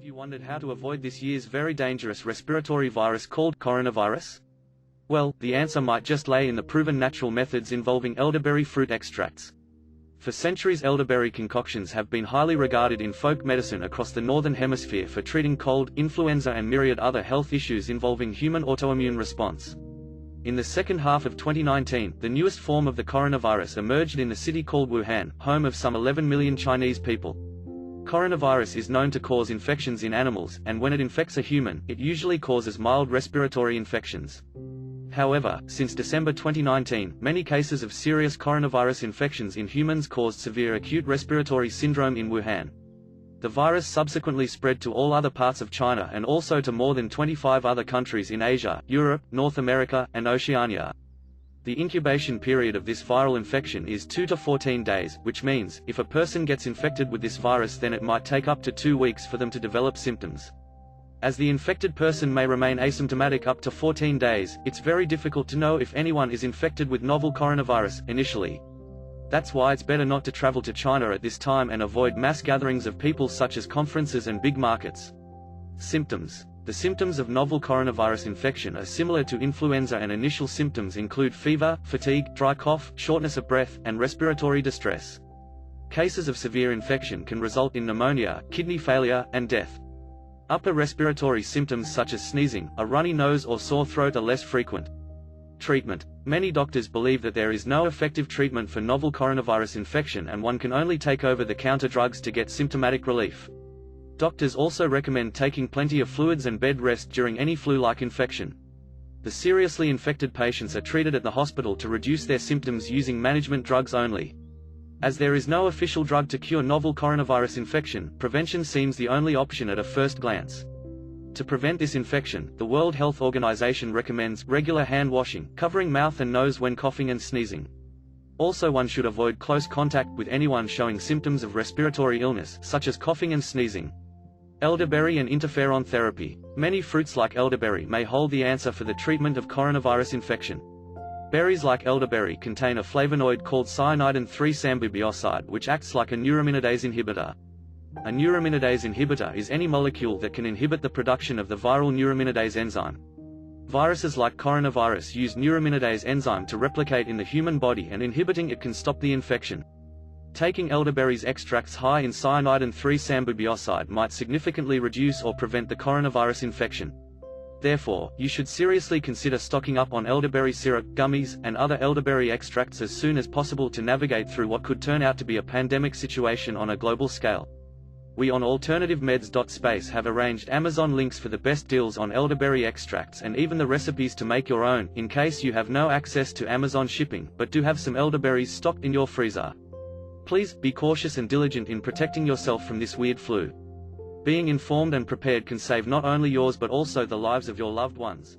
Have you wondered how to avoid this year's very dangerous respiratory virus called coronavirus? Well, the answer might just lay in the proven natural methods involving elderberry fruit extracts. For centuries, elderberry concoctions have been highly regarded in folk medicine across the Northern Hemisphere for treating cold, influenza and myriad other health issues involving human autoimmune response. In the second half of 2019, the newest form of the coronavirus emerged in the city called Wuhan, home of some 11 million Chinese people. Coronavirus is known to cause infections in animals, and when it infects a human, it usually causes mild respiratory infections. However, since December 2019, many cases of serious coronavirus infections in humans caused severe acute respiratory syndrome in Wuhan. The virus subsequently spread to all other parts of China and also to more than 25 other countries in Asia, Europe, North America, and Oceania. The incubation period of this viral infection is 2 to 14 days, which means, if a person gets infected with this virus, then it might take up to 2 weeks for them to develop symptoms. As the infected person may remain asymptomatic up to 14 days, it's very difficult to know if anyone is infected with novel coronavirus initially. That's why it's better not to travel to China at this time and avoid mass gatherings of people such as conferences and big markets. Symptoms. The symptoms of novel coronavirus infection are similar to influenza, and initial symptoms include fever, fatigue, dry cough, shortness of breath, and respiratory distress. Cases of severe infection can result in pneumonia, kidney failure, and death. Upper respiratory symptoms such as sneezing, a runny nose or sore throat are less frequent. Treatment. Many doctors believe that there is no effective treatment for novel coronavirus infection and one can only take over-the-counter drugs to get symptomatic relief. Doctors also recommend taking plenty of fluids and bed rest during any flu-like infection. The seriously infected patients are treated at the hospital to reduce their symptoms using management drugs only. As there is no official drug to cure novel coronavirus infection, prevention seems the only option at a first glance. To prevent this infection, the World Health Organization recommends regular hand washing, covering mouth and nose when coughing and sneezing. Also, one should avoid close contact with anyone showing symptoms of respiratory illness, such as coughing and sneezing. Elderberry and interferon therapy. Many fruits like elderberry may hold the answer for the treatment of coronavirus infection. Berries like elderberry contain a flavonoid called cyanidin 3-sambubioside, which acts like a neuraminidase inhibitor. A neuraminidase inhibitor is any molecule that can inhibit the production of the viral neuraminidase enzyme. Viruses like coronavirus use neuraminidase enzyme to replicate in the human body, and inhibiting it can stop the infection. Taking elderberries extracts high in cyanidin 3-sambubioside might significantly reduce or prevent the coronavirus infection. Therefore, you should seriously consider stocking up on elderberry syrup, gummies, and other elderberry extracts as soon as possible to navigate through what could turn out to be a pandemic situation on a global scale. We on AlternativeMeds.space have arranged Amazon links for the best deals on elderberry extracts and even the recipes to make your own, in case you have no access to Amazon shipping, but do have some elderberries stocked in your freezer. Please, be cautious and diligent in protecting yourself from this weird flu. Being informed and prepared can save not only yours but also the lives of your loved ones.